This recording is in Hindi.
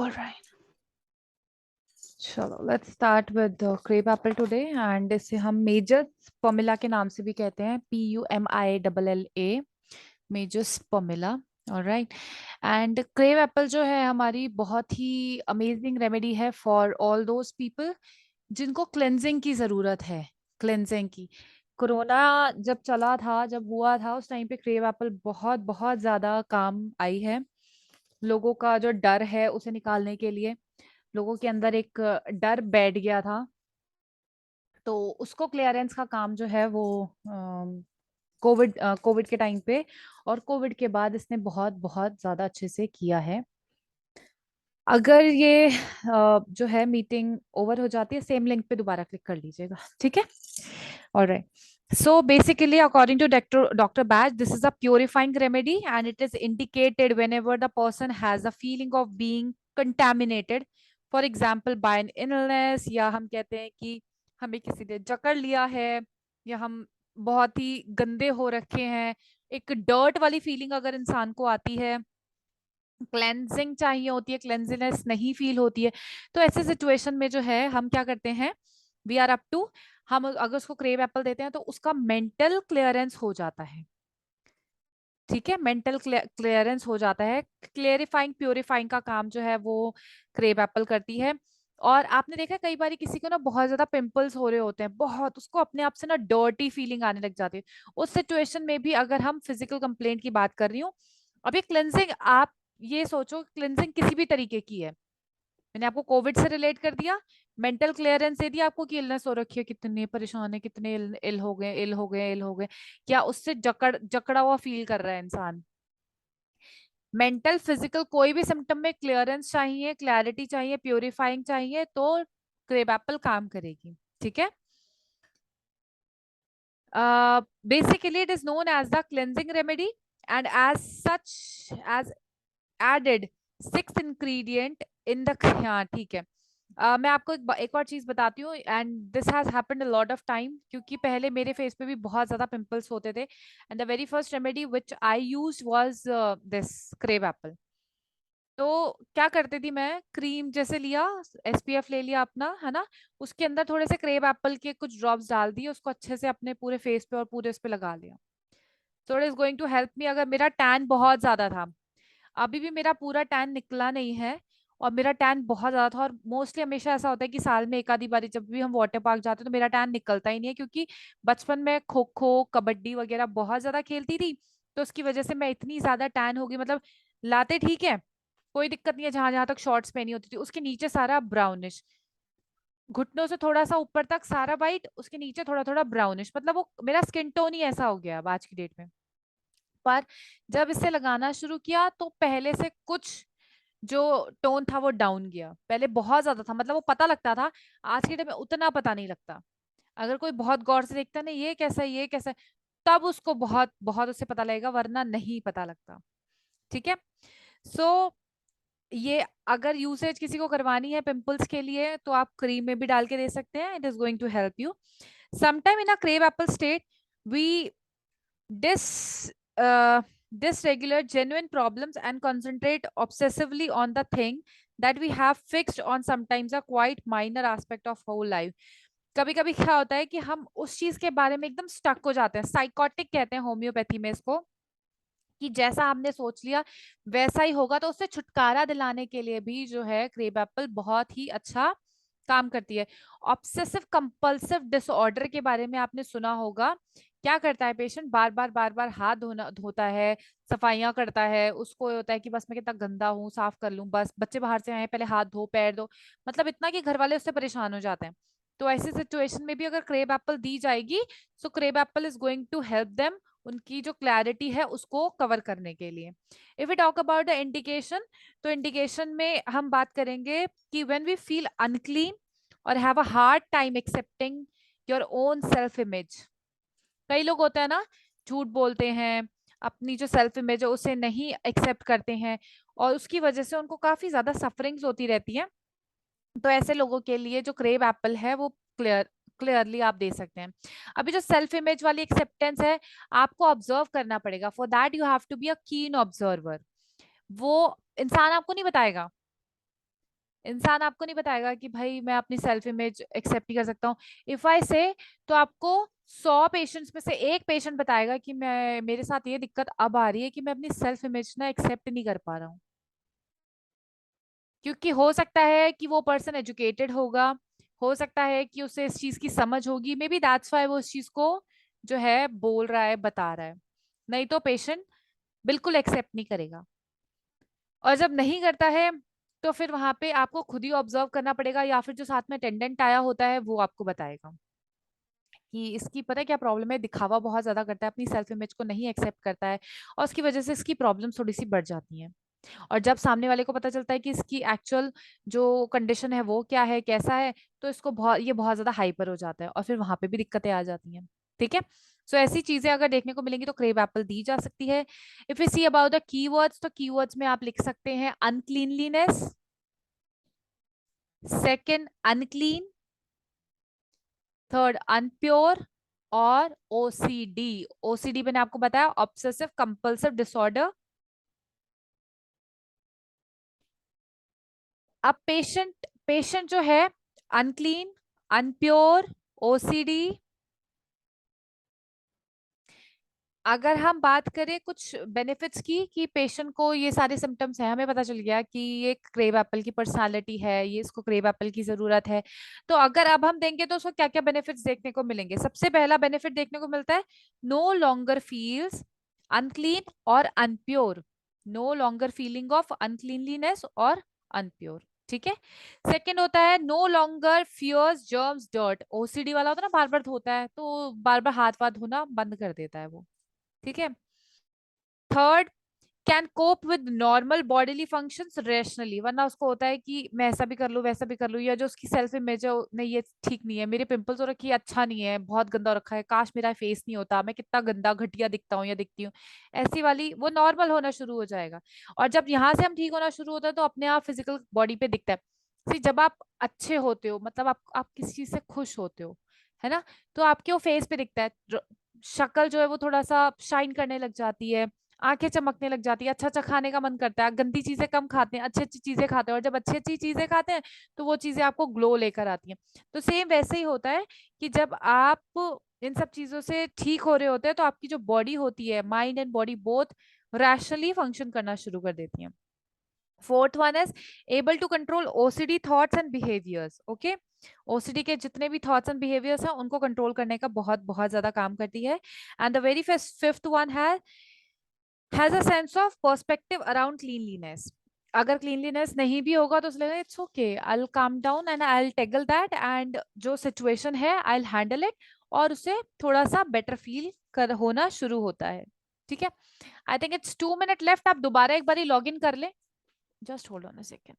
All right. चलो let's start with crepe Apple today and इसे हम मेजर स्पर्मिला के नाम से भी कहते हैं, PUMILLA, मेजर स्पर्मिला। ऑलराइट। एंड क्रेप एप्पल जो है हमारी बहुत ही अमेजिंग रेमेडी है फॉर ऑल दोज पीपल जिनको क्लेंजिंग की जरूरत है। क्लेंजिंग की कोरोना जब चला था, जब हुआ था, उस टाइम पे क्रेप एप्पल बहुत बहुत ज्यादा काम आई है। लोगों का जो डर है उसे निकालने के लिए, लोगों के अंदर एक डर बैठ गया था, तो उसको क्लियरेंस का काम जो है वो कोविड के टाइम पे और कोविड के बाद इसने बहुत बहुत ज्यादा अच्छे से किया है। अगर ये जो है मीटिंग ओवर हो जाती है, सेम लिंक पे दोबारा क्लिक कर लीजिएगा, ठीक है? Alright. So basically, according to Dr. Batch, this is a purifying remedy and it is indicated whenever the person has a feeling of being contaminated. For example, by an illness, या हम कहते हैं कि हमें किसी ने जकड़ लिया है, या हम बहुत ही गंदे हो रखे हैं, एक डर्ट वाली फीलिंग अगर इंसान को आती है, क्लेंजिंग चाहिए होती है, क्लेंजीनेस नहीं फील होती है, तो ऐसे सिचुएशन में जो है हम क्या करते हैं, वी आर अप टू, हम अगर उसको क्रेव एप्पल देते हैं तो उसका मेंटल क्लियरेंस हो जाता है। ठीक है, मेंटल क्लियरेंस हो जाता है। क्लेरिफाइंग प्योरीफाइंग का काम जो है वो क्रेव एप्पल करती है। और आपने देखा है, कई बार किसी को ना बहुत ज्यादा पिंपल्स हो रहे होते हैं, बहुत, उसको अपने आप से ना डर्टी फीलिंग आने लग जाती है। उस सिचुएशन में भी अगर हम फिजिकल कंप्लेंट की बात कर रही हूँ, अब ये क्लेंजिंग, आप ये सोचो क्लेंजिंग किसी भी तरीके की है, मैंने आपको कोविड से रिलेट कर दिया, मेंटल क्लियरेंस दे दिया आपको कि इलनेस हो रखी है, कितने परेशान है, कितने इल हो गए, इल हो गए, इल हो गए, क्या उससे जकड़ा हुआ फील कर रहा है इंसान। मेंटल फिजिकल कोई भी सिम्टम में क्लियरेंस चाहिए, क्लैरिटी चाहिए, प्योरीफाइंग चाहिए, तो क्रेब एप्पल काम करेगी। ठीक है। Basically it is known as the cleansing remedy and as such as added sixth ingredient in the हाँ ठीक है। मैं आपको एक और चीज बताती हूँ, and this has happened a lot of time, क्योंकि पहले मेरे फेस पे भी बहुत ज्यादा पिंपल्स होते थे, and the very first remedy which I use was this crave Apple. तो क्या करती थी मैं, क्रीम जैसे लिया, SPF ले लिया अपना, है ना, उसके अंदर थोड़े से क्रेव एप्पल के कुछ ड्रॉप्स डाल दिए, उसको अच्छे से अपने पूरे फेस पे और पूरे उस पे लगा लिया। So it is going to help me. अगर मेरा टैन बहुत ज्यादा था, अभी भी मेरा पूरा टैन निकला नहीं है, और मेरा टैन बहुत ज्यादा था, और मोस्टली हमेशा ऐसा होता है कि साल में एक आधी बारी जब भी हम वाटर पार्क जाते हैं तो मेरा टैन निकलता ही नहीं है, क्योंकि बचपन में खो खो कबड्डी वगैरह बहुत ज्यादा खेलती थी, तो उसकी वजह से मैं इतनी ज्यादा टैन हो गई। मतलब लाते ठीक है, कोई दिक्कत नहीं है, जहां जहां तक शॉर्ट्स पहनी होती थी उसके नीचे सारा ब्राउनिश, घुटनों से थोड़ा सा ऊपर तक सारा वाइट, उसके नीचे थोड़ा थोड़ा ब्राउनिश, मतलब वो मेरा स्किन टोन ही ऐसा हो गया अब आज की डेट में। पर जब इसे लगाना शुरू किया तो पहले से कुछ जो टोन था वो डाउन गया, पहले बहुत ज्यादा था, मतलब वो पता लगता था, आज के टाइम में उतना पता नहीं लगता। अगर कोई बहुत गौर से देखता ना, ये कैसा है, ये कैसा है, तब उसको बहुत बहुत उससे पता लगेगा, वरना नहीं पता लगता। ठीक है। सो ये अगर यूसेज किसी को करवानी है पिंपल्स के लिए, तो आप क्रीम में भी डाल के दे सकते हैं, it is going to help you. Sometime in a crave apple state we dis dysregulate genuine problems and concentrate obsessively on the thing that we have fixed on, sometimes a quite minor aspect of whole life. कभी कभी क्या होता है कि हम उस चीज के बारे में एकदम स्टक हो जाते हैं, साइकोटिक कहते हैं होम्योपैथी में इसको, कि जैसा हमने सोच लिया वैसा ही होगा, तो उससे छुटकारा दिलाने के लिए भी जो है क्रेब एप्पल बहुत ही अच्छा काम करती है। ऑब्सेसिव कंपल्सिव डिसऑर्डर के बारे में आपने सुना होगा, क्या करता है पेशेंट, बार बार हाथ धोता है, सफाइयां करता है, उसको ये होता है कि बस मैं कितना गंदा हूँ, साफ कर लूं, बस बच्चे बाहर से आए पहले हाथ धो पैर धो, मतलब इतना कि घर वाले उससे परेशान हो जाते हैं। तो ऐसी सिचुएशन में भी अगर क्रेब एप्पल दी जाएगी, so crab apple is going to help them उनकी जो क्लैरिटी है उसको कवर करने के लिए। If we talk about the indication, तो इंडिकेशन में हम बात करेंगे कि व्हेन वी फील अनक्लीन और have a hard time accepting your own self image. कई लोग होते हैं ना, झूठ बोलते हैं, अपनी जो सेल्फ इमेज है उसे नहीं एक्सेप्ट करते हैं, और उसकी वजह से उनको काफी ज्यादा सफरिंग्स होती रहती है। तो ऐसे लोगों के लिए जो क्रेव एप्पल है वो क्लियरली आप दे सकते हैं। अभी जो सेल्फ इमेज वाली एक्सेप्टेंस है, आपको ऑब्जर्व करना पड़ेगा, for that you have to be a keen observer. वो इंसान आपको नहीं बताएगा, इंसान आपको नहीं बताएगा कि भाई मैं अपनी सेल्फ इमेज एक्सेप्ट नहीं कर सकता हूँ। इफ आई से, तो आपको 100 पेशेंट्स में से एक पेशेंट बताएगा कि मैं, मेरे साथ ये दिक्कत अब आ रही है कि मैं अपनी सेल्फ इमेज ना एक्सेप्ट नहीं कर पा रहा हूँ। क्योंकि हो सकता है कि वो पर्सन एजुकेटेड होगा, हो सकता है कि उसे इस चीज की समझ होगी, मे बी दैट्स वाई वो इस चीज को जो है बोल रहा है, बता रहा है। नहीं तो पेशेंट बिल्कुल एक्सेप्ट नहीं करेगा। और जब नहीं करता है तो फिर वहां पे आपको खुद ही ऑब्जर्व करना पड़ेगा, या फिर जो साथ में अटेंडेंट आया होता है वो आपको बताएगा कि इसकी पता है क्या प्रॉब्लम है, दिखावा बहुत ज्यादा करता है, अपनी सेल्फ इमेज को नहीं एक्सेप्ट करता है, और उसकी वजह से इसकी प्रॉब्लम थोड़ी सी बढ़ जाती है। और जब सामने वाले को पता चलता है कि इसकी एक्चुअल जो कंडीशन है वो क्या है, कैसा है, तो इसको बहुत ज्यादा हाइपर हो जाता है, और फिर वहां पे भी दिक्कतें आ जाती हैं। ठीक है। सो ऐसी चीजें अगर देखने को मिलेंगी तो क्रेव एप्पल दी जा सकती है। If you see about the keywords, तो कीवर्ड्स में आप लिख सकते हैं अनक्लीनलीनेस, सेकंड अनक्लीन, थर्ड अनप्योर, और ओसीडी। ओसीडी मैंने आपको बताया, ऑब्सेसिव कंपल्सिव डिसऑर्डर। अब पेशेंट पेशेंट जो है अनक्लीन, अनप्योर, ओसीडी। अगर हम बात करें कुछ बेनिफिट्स की, कि पेशेंट को ये सारे सिम्टम्स हैं, हमें पता चल गया कि ये क्रेव एप्पल की पर्सनालिटी है, ये इसको क्रेव एप्पल की जरूरत है, तो अगर अब हम देंगे तो उसको क्या क्या बेनिफिट्स देखने को मिलेंगे। सबसे पहला बेनिफिट देखने को मिलता है, नो लॉन्गर फील्स अनक्लीन और unpure, no longer feeling of uncleanliness और अनप्योर। ठीक है। सेकेंड होता है no longer fears germs dirt. OCD वाला होता है ना, बार बार धोता है तो बार बार हाथ वाथ धोना बंद कर देता है वो। ठीक है। Third, can cope with normal bodily functions rationally, वरना उसको होता है कि मैं ऐसा भी कर लूं वैसा भी कर लूं, या जो उसकी सेल्फ इमेज है नहीं ये ठीक नहीं है, मेरे पिंपल्स हो रखी है, अच्छा नहीं है, बहुत गंदा हो रखा है, काश मेरा फेस नहीं होता, मैं कितना गंदा घटिया दिखता हूँ या दिखती हूँ, ऐसी वाली वो नॉर्मल होना शुरू हो जाएगा। और जब यहाँ से हम ठीक होना शुरू होता है तो अपने आप फिजिकल बॉडी पे दिखता है। See, जब आप अच्छे होते हो, मतलब आप किसी चीज से खुश होते हो, है ना, तो आपके वो फेस पे दिखता है, शक्ल जो है वो थोड़ा सा शाइन करने लग जाती है, आंखें चमकने लग जाती है, अच्छा अच्छा खाने का मन करता है, गंदी चीजें कम खाते हैं, अच्छी अच्छी चीजें खाते हैं, और जब अच्छी अच्छी चीजें खाते हैं तो वो चीजें आपको ग्लो लेकर आती हैं। तो सेम वैसे ही होता है कि जब आप इन सब चीजों से ठीक हो रहे होते हैं तो आपकी जो बॉडी होती है, mind and body both rationally function करना शुरू कर देती है। Fourth one is able to control OCD thoughts and behaviours. Okay, OCD के जितने भी थॉट्स एंड बिहेवियर्स हैं उनको कंट्रोल करने का बहुत बहुत ज्यादा काम करती है। And the very fifth one has a sense of perspective around cleanliness. अगर क्लीनलीनेस नहीं भी होगा तो लगेगा it's okay, I will calm down and I will tackle that, and जो सिचुएशन है आई विल हैंडल इट, और उसे थोड़ा सा बेटर फील कर होना शुरू होता है। ठीक है। I think it's 2 minute left, आप दोबारा एक बार लॉग इन कर लें। Just hold on a second.